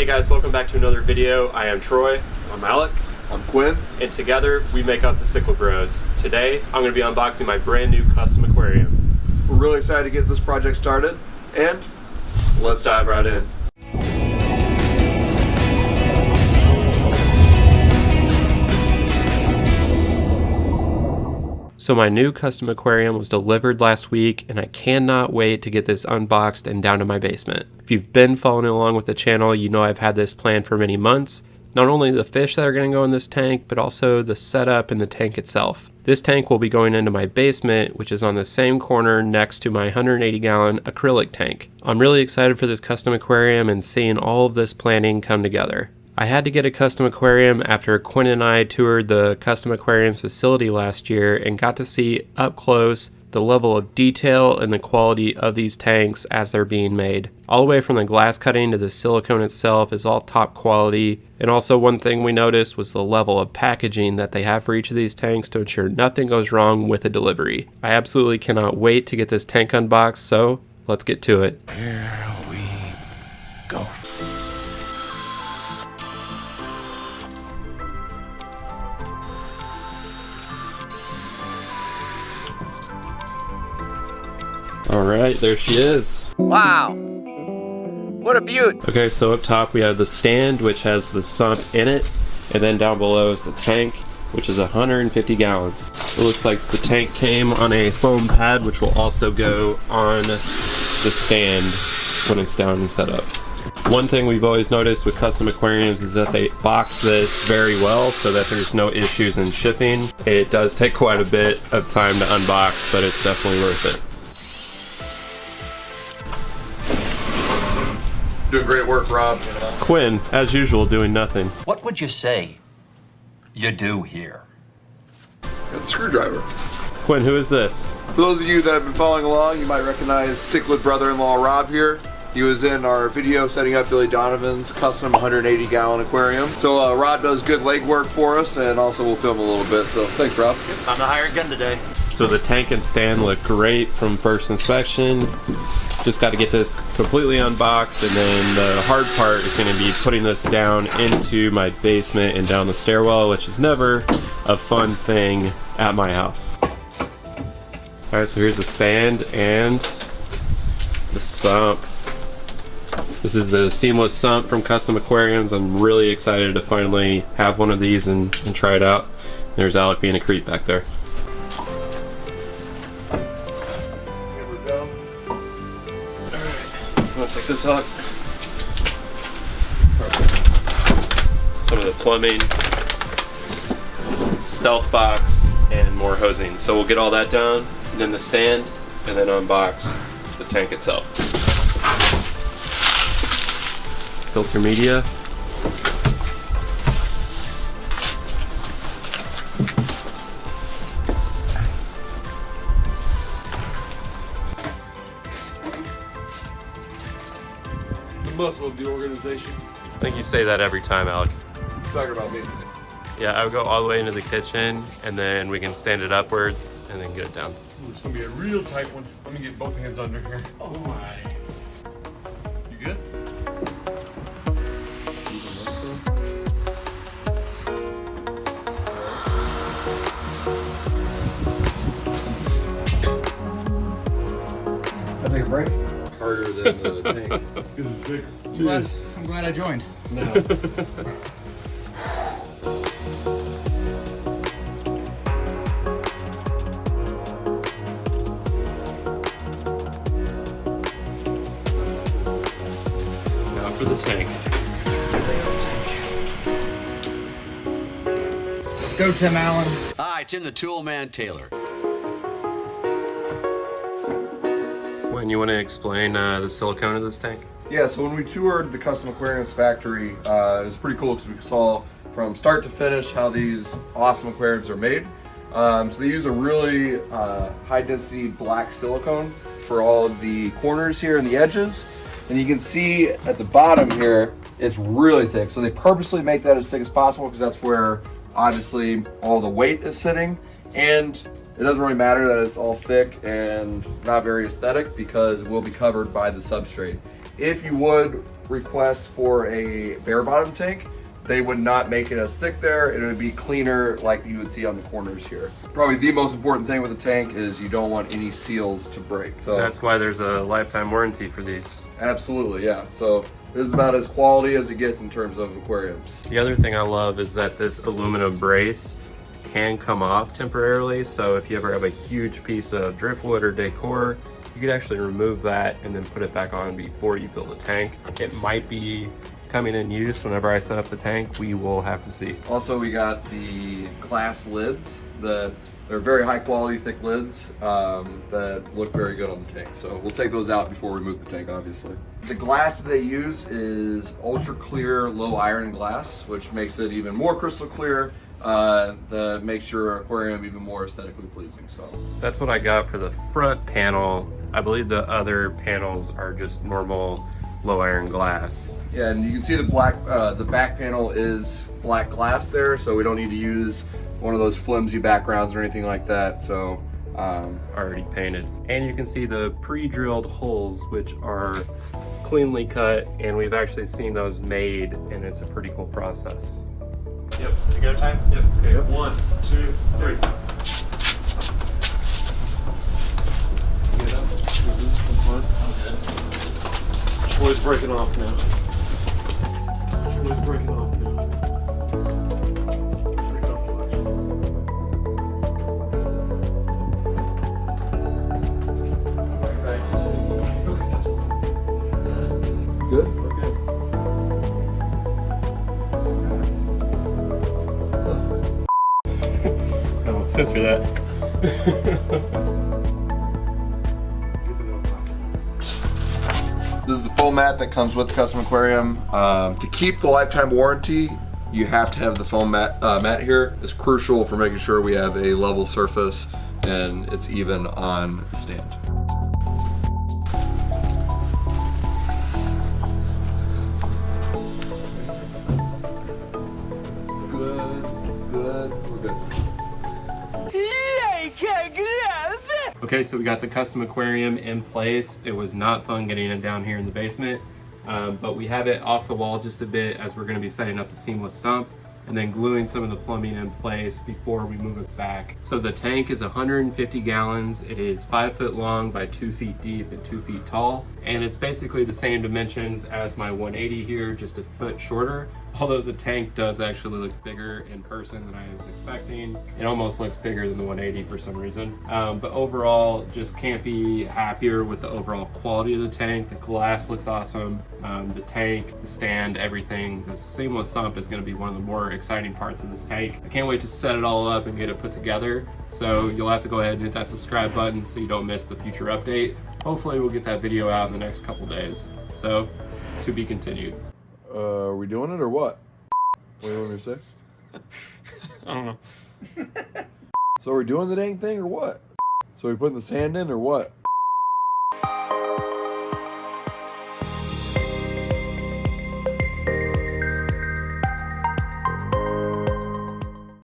Hey guys, welcome back to another video. I am Troy. I'm Alec. I'm Quinn. And together we make up the Cichlid Bros. Today I'm going to be unboxing my brand new custom aquarium. We're really excited to get this project started, and let's dive right in. So my new custom aquarium was delivered last week and I cannot wait to get this unboxed and down to my basement. If you've been following along with the channel, you know I've had this planned for many months. Not only the fish that are going to go in this tank, but also the setup and the tank itself. This tank will be going into my basement, which is on the same corner next to my 180-gallon acrylic tank. I'm really excited for this custom aquarium and seeing all of this planning come together. I had to get a custom aquarium after Quinn and I toured the Custom Aquarium's facility last year and got to see up close the level of detail and the quality of these tanks as they're being made. All the way from the glass cutting to the silicone itself is all top quality. And also one thing we noticed was the level of packaging that they have for each of these tanks to ensure nothing goes wrong with the delivery. I absolutely cannot wait to get this tank unboxed, so let's get to it. Here we go. Alright, there she is. Wow, what a beaut. Okay, so up top we have the stand, which has the sump in it, and then down below is the tank, which is 150 gallons. It looks like the tank came on a foam pad, which will also go on the stand when it's down and set up. One thing we've always noticed with custom aquariums is that they box this very well so that there's no issues in shipping. It does take quite a bit of time to unbox, but it's definitely worth it. Doing great work, Rob. Quinn, as usual, doing nothing. What would you say you do here? Got the screwdriver. Quinn, who is this? For those of you that have been following along, you might recognize Cichlid brother-in-law Rob here. He was in our video setting up Billy Donovan's custom 180-gallon aquarium. So Rob does good leg work for us, and also we'll film a little bit. So thanks, Rob. I'm the hired gun today. So the tank and stand look great from first inspection. Just got to get this completely unboxed, and then the hard part is going to be putting this down into my basement and down the stairwell, which is never a fun thing at my house. Alright, so here's the stand and the sump. This is the seamless sump from Custom Aquariums. I'm really excited to finally have one of these and try it out. There's Alec being a creep back there. Here we go. I'm gonna take this out. Some of the plumbing, stealth box, and more hosing. So we'll get all that down, and then the stand, and then unbox the tank itself. Filter media. The muscle of the organization. I think you say that every time, Alec. Talking about me. Yeah, I would go all the way into the kitchen, and then we can stand it upwards, and then get it down. Ooh, it's gonna be a real tight one. Let me get both hands under here. Oh my. You good? I take a break. Harder than the tank. This is big. I'm glad I joined. No. Now for the tank. Let's go, Tim Allen. Hi, Tim the Tool Man Taylor. When you want to explain the silicone of this tank? Yeah, so when we toured the Custom Aquariums factory, it was pretty cool because we saw from start to finish how these awesome aquariums are made. So they use a really high density black silicone for all of the corners here and the edges. And you can see at the bottom here, it's really thick. So they purposely make that as thick as possible because that's where obviously all the weight is sitting. And it doesn't really matter that it's all thick and not very aesthetic because it will be covered by the substrate. If you would request for a bare bottom tank, they would not make it as thick there. It would be cleaner like you would see on the corners here. Probably the most important thing with a tank is you don't want any seals to break. So That's why there's a lifetime warranty for these. absolutely, yeah. So this is about as quality as it gets in terms of aquariums. The other thing I love is that this aluminum brace can come off temporarily. So if you ever have a huge piece of driftwood or decor, you could actually remove that and then put it back on before you fill the tank. It might be coming in use whenever I set up the tank. We will have to see. Also, we got the glass lids. They're very high quality, thick lids that look very good on the tank. So we'll take those out before we move the tank, obviously. The glass that they use is ultra clear, low iron glass, which makes it even more crystal clear. That makes your aquarium even more aesthetically pleasing. So That's what I got for the front panel. I believe the other panels are just normal low iron glass. yeah, and you can see the back panel is black glass there, so we don't need to use one of those flimsy backgrounds or anything like that. So Already painted. And you can see the pre-drilled holes, which are cleanly cut, and we've actually seen those made, and it's a pretty cool process. Yep. Is it go time? Yep. Okay. 1, 2, 3. Troy's breaking off now. Troy's breaking off now. good. Okay. I'll censor that. This is the foam mat that comes with the Custom Aquarium. To keep the lifetime warranty, you have to have the foam mat here. It's crucial for making sure we have a level surface and it's even on the stand. Good, we're good. Okay, so we got the Custom Aquarium in place. It was not fun getting it down here in the basement, but we have it off the wall just a bit as we're going to be setting up the seamless sump and then gluing some of the plumbing in place before we move it back. So the tank is 150 gallons. It is 5 foot long by 2 feet deep and 2 feet tall. And it's basically the same dimensions as my 180 here, just a foot shorter. Although the tank does actually look bigger in person than I was expecting. It almost looks bigger than the 180 for some reason. But overall, just can't be happier with the overall quality of the tank. The glass looks awesome. The tank, the stand, everything. The seamless sump is gonna be one of the more exciting parts of this tank. I can't wait to set it all up and get it put together. So you'll have to go ahead and hit that subscribe button so you don't miss the future update. Hopefully we'll get that video out in the next couple days. So, to be continued. Are we doing it or what? What do you want me to say? I don't know. So are we doing the dang thing or what? So are we putting the sand in or what?